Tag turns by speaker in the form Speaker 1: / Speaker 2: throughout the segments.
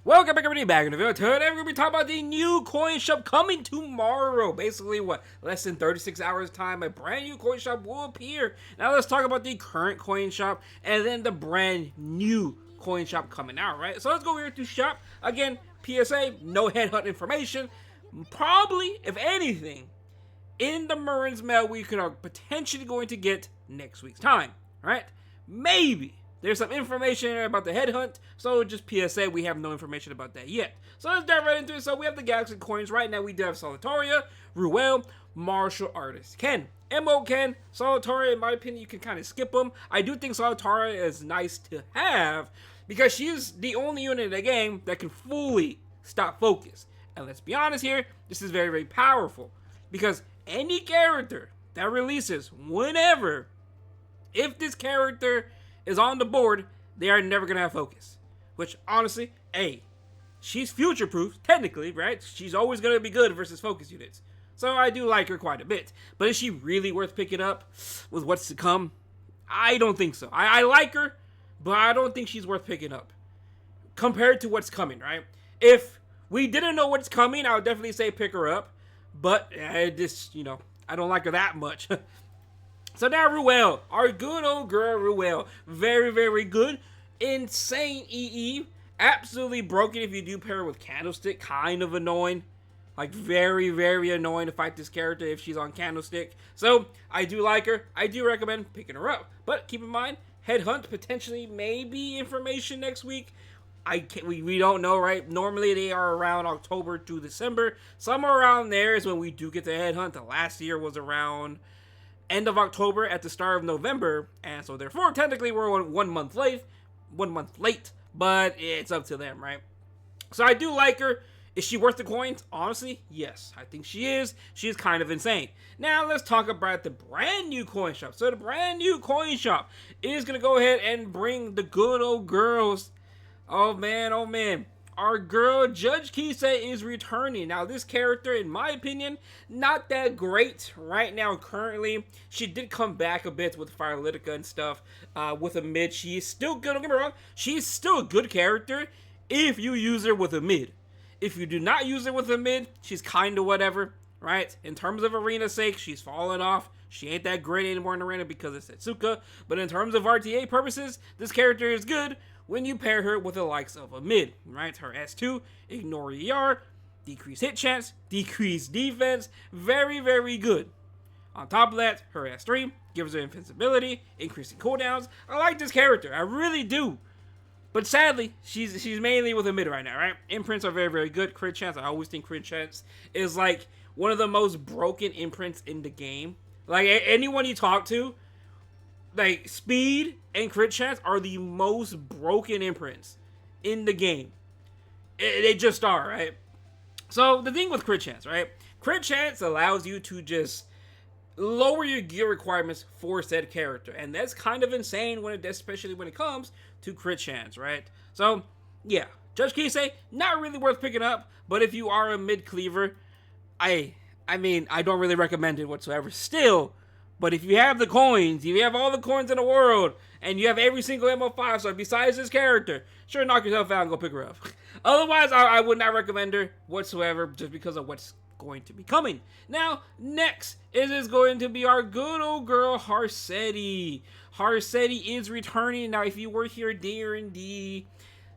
Speaker 1: Welcome back, everybody, back in the video. Today, we're going to be talking about the new coin shop coming tomorrow. Basically, less than 36 hours time, a brand new coin shop will appear. Now, let's talk about the current coin shop and then the brand new coin shop coming out, right? So, let's go here to shop. Again, PSA, no headhunt information. Probably, if anything, in the Marin's mail, we could are potentially going to get next week's time, right? Maybe. There's some information about the headhunt, so just PSA, we have no information about that yet. So let's dive right into it. So we have the Galaxy coins. Right now we do have Solitaria, Ruel, Martial Artist Ken. MO Ken, Solitaria, in my opinion, you can kind of skip them. I do think Solitaria is nice to have because she's the only unit in the game that can fully stop focus. And let's be honest here, this is very, very powerful because any character that releases whenever, if this character is on the board, they are never going to have focus. Which, honestly, she's future-proof, technically, right? She's always going to be good versus focus units. So I do like her quite a bit. But is she really worth picking up with what's to come? I don't think so. I like her, but I don't think she's worth picking up compared to what's coming, right? If we didn't know what's coming, I would definitely say pick her up. But I don't like her that much. So now Ruel, our good old girl Ruel, very, very good, insane EE, absolutely broken if you do pair her with Candlestick, kind of annoying, like very, very annoying to fight this character if she's on Candlestick. So I do like her, I do recommend picking her up, but keep in mind, Headhunt potentially maybe information next week. We don't know, right? Normally they are around October to December, somewhere around there is when we do get the Headhunt. The last year was around end of October at the start of November, and so therefore technically we're 1 month late, but it's up to them, right? So I do like her. Is she worth the coins? Honestly, yes, I think she is. She's kind of insane. Now let's talk about the brand new coin shop. So the brand new coin shop is gonna go ahead and bring the good old girls. Oh man, our girl Judge Kise is returning. Now this character, in my opinion, not that great right now currently. She did come back a bit with Firelitica and stuff with a mid. She is still good, don't get me wrong. She's still a good character if you use her with a mid. If you do not use her with a mid, she's kind of whatever, right? In terms of arena's sake, she's fallen off. She ain't that great anymore in arena because it's Setsuka. But in terms of RTA purposes, this character is good when you pair her with the likes of a mid, right? Her S2, ignore ER, decrease hit chance, decrease defense, very, very good. On top of that, her S3 gives her invincibility, increasing cooldowns. I like this character, I really do. But sadly, she's mainly with a mid right now, right? Imprints are very, very good. Crit chance, I always think crit chance is like one of the most broken imprints in the game. Like anyone you talk to, like speed and crit chance are the most broken imprints in the game. They just are, right? So the thing with crit chance, right? Crit chance allows you to just lower your gear requirements for said character, and that's kind of insane especially when it comes to crit chance, right? So yeah, Judge Kise, not really worth picking up, but if you are a mid cleaver, I mean, I don't really recommend it whatsoever still. But if you have the coins, if you have all the coins in the world, and you have every single MO5 star besides this character, sure, knock yourself out and go pick her up. Otherwise, I would not recommend her whatsoever just because of what's going to be coming. Now, next is going to be our good old girl, Harsetti. Harsetti is returning. Now, if you were here during the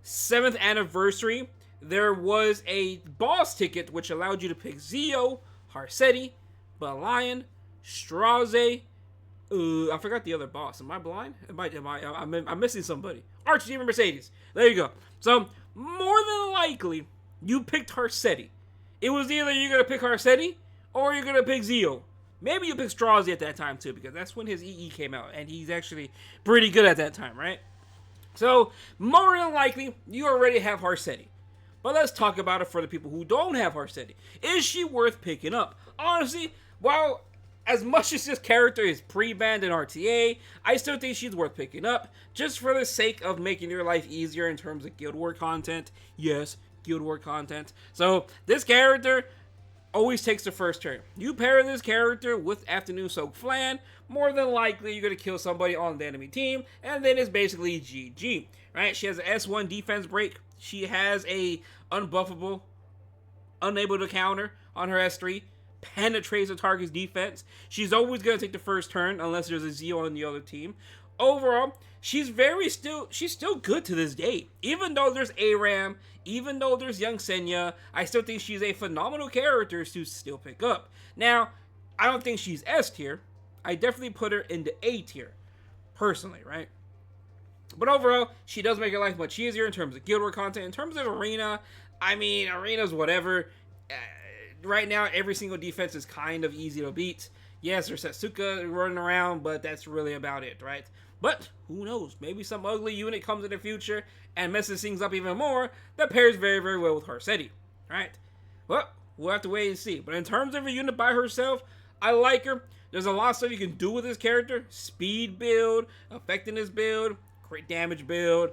Speaker 1: 7th anniversary, there was a boss ticket which allowed you to pick Zio, Harsetti, Balion, Straze, I forgot the other boss. Am I blind? I'm missing somebody. Archdemon Mercedes. There you go. So, more than likely, you picked Harsetti. It was either you're going to pick Harsetti or you're going to pick Zio. Maybe you picked Straze at that time too, because that's when his EE came out, and he's actually pretty good at that time, right? So, more than likely, you already have Harsetti. But let's talk about it for the people who don't have Harsetti. Is she worth picking up? Honestly, while as much as this character is pre-banned in RTA, I still think she's worth picking up, just for the sake of making your life easier in terms of Guild War content. Yes, Guild War content. So, this character always takes the first turn. You pair this character with Afternoon Soak Flan, more than likely you're going to kill somebody on the enemy team, and then it's basically GG. right? She has an S1 defense break. She has a unbuffable, unable to counter on her S3. Penetrates the target's defense. She's always going to take the first turn unless there's a Zeo on the other team. Overall, she's still good to this day. Even though there's ARAM, even though there's Young Senya, I still think she's a phenomenal character to still pick up. Now, I don't think she's S tier. I definitely put her in the A tier, personally, right? But overall, she does make her life much easier in terms of Guild War content. In terms of Arena, I mean, Arena's whatever. Right now, every single defense is kind of easy to beat. Yes, there's Setsuka running around, but that's really about it, right? But who knows? Maybe some ugly unit comes in the future and messes things up even more that pairs very, very well with Harsetti, right? Well, we'll have to wait and see. But in terms of a unit by herself, I like her. There's a lot of stuff you can do with this character. Speed build, effectiveness build, crit damage build,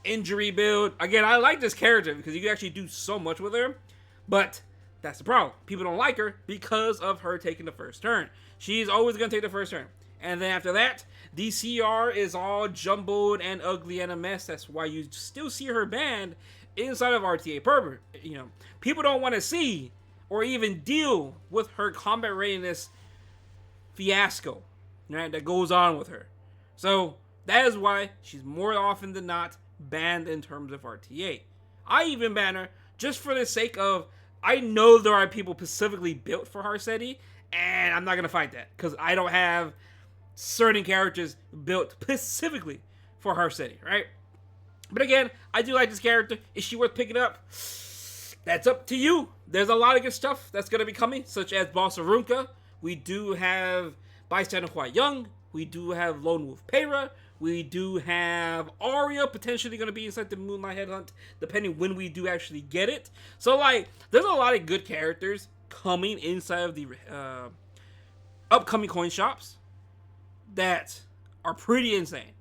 Speaker 1: injury build. Again, I like this character because you can actually do so much with her. But that's the problem. People don't like her because of her taking the first turn. She's always going to take the first turn. And then after that, the CR is all jumbled and ugly and a mess. That's why you still see her banned inside of RTA Purple. You know, people don't want to see or even deal with her combat readiness fiasco, right, that goes on with her. So that is why she's more often than not banned in terms of RTA. I even ban her just for the sake of, I know there are people specifically built for Harsetti, and I'm not going to fight that, because I don't have certain characters built specifically for Harsetti, right? But again, I do like this character. Is she worth picking up? That's up to you. There's a lot of good stuff that's going to be coming, such as Boss Arunka. We do have Bystander Hua Young. We do have Lone Wolf Pera. We do have Aria potentially going to be inside the Moonlight Headhunt, depending when we do actually get it. So, like, there's a lot of good characters coming inside of the upcoming coin shops that are pretty insane.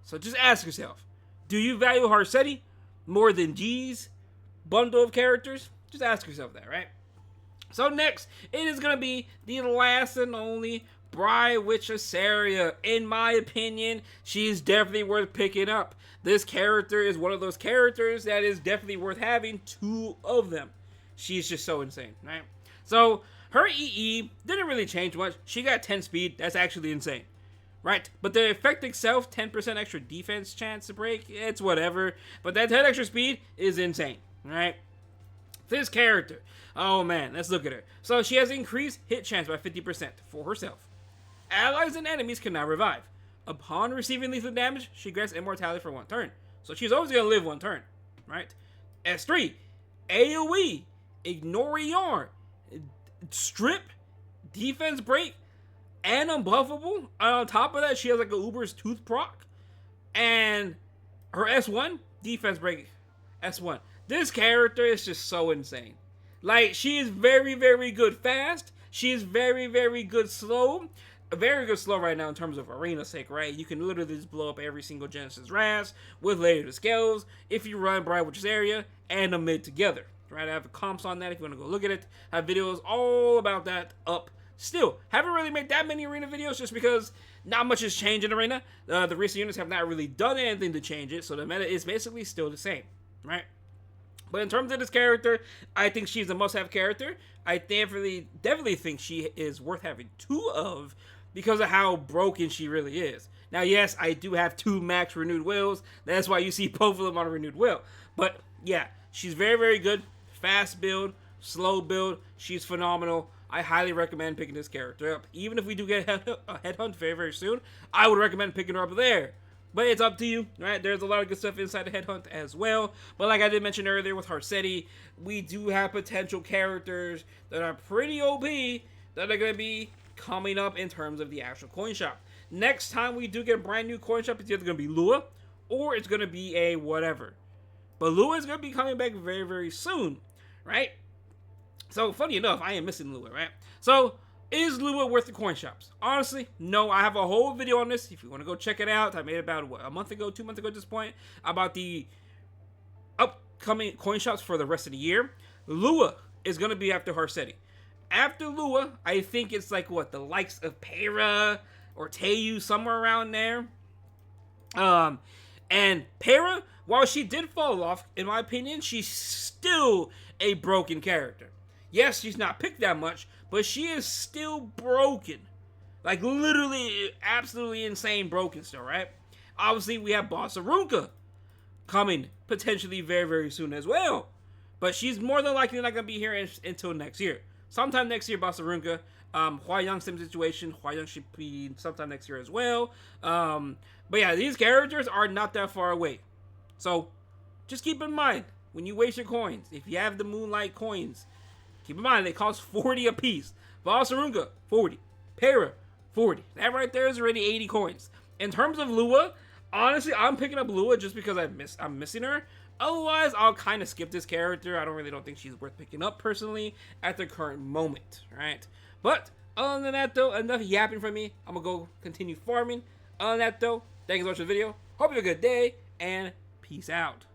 Speaker 1: So just ask yourself, do you value Harsetti more than G's bundle of characters? Just ask yourself that, right? So next, it is going to be the last and only Briar Witch Iseria. In my opinion, she is definitely worth picking up. This character is one of those characters that is definitely worth having two of them. She's just so insane, right? So her EE didn't really change much. She got 10 speed. That's actually insane, right? But the effect itself, 10% extra defense chance to break, it's whatever. But that 10 extra speed is insane, right? This character, oh man, let's look at her. So she has increased hit chance by 50% for herself. Allies and enemies can now revive. Upon receiving lethal damage, she grants immortality for 1 turn. So she's always going to live 1 turn, right? S3, AoE, Ignore Yarn, Strip, Defense Break, and Unbuffable. And on top of that, she has like a Uber's Tooth proc. And her S1, Defense Break, S1. This character is just so insane. Like, she is very, very good fast. She is very, very good slow. Very good slow right now in terms of arena sake, right? You can literally just blow up every single Genesis Ras with later scales if you run Briar Witch Iseria and a mid together, right? I have comps on that if you want to go look at it. I have videos all about that up. Still, haven't really made that many arena videos just because not much has changed in arena. The recent units have not really done anything to change it, so the meta is basically still the same, right? But in terms of this character, I think she's a must-have character. I definitely think she is worth having 2 of because of how broken she really is. Now, yes, I do have 2 max renewed wills. That's why you see both of them on a renewed will. But yeah, she's very, very good. Fast build, slow build. She's phenomenal. I highly recommend picking this character up. Even if we do get a headhunt very, very soon, I would recommend picking her up there. But it's up to you, right? There's a lot of good stuff inside the Headhunt as well. But like I did mention earlier with Harsetti, we do have potential characters that are pretty OP that are going to be coming up in terms of the actual coin shop. Next time we do get a brand new coin shop, it's either going to be Lua or it's going to be a whatever. But Lua is going to be coming back very, very soon, right? So funny enough, I am missing Lua, right? So is Lua worth the coin shops? Honestly, no. I have a whole video on this. If you want to go check it out, I made it about a month ago, 2 months ago at this point, about the upcoming coin shops for the rest of the year. Lua is going to be after Harsetti. After Lua, I think it's like what, the likes of Pera or Teiyu, somewhere around there. And And Para, while she did fall off, in my opinion, she's still a broken character. Yes, she's not picked that much, but she is still broken. Like, literally, absolutely insane broken still, right? Obviously, we have Boss Arunka coming potentially very, very soon as well. But she's more than likely not going to be here until next year. Sometime next year, Boss Arunka. Hua Young, same situation. Hua Young should be sometime next year as well. But yeah, these characters are not that far away. So, just keep in mind, when you waste your coins, if you have the Moonlight coins, keep in mind, they cost 40 apiece. Boss Arunka, 40. Para, 40. That right there is already 80 coins. In terms of Lua, honestly, I'm picking up Lua just because I'm missing her. Otherwise, I'll kind of skip this character. I don't think she's worth picking up personally at the current moment, right? But other than that, though, enough yapping from me. I'm gonna go continue farming. Other than that, though, thank you so much for the video. Hope you have a good day, and peace out.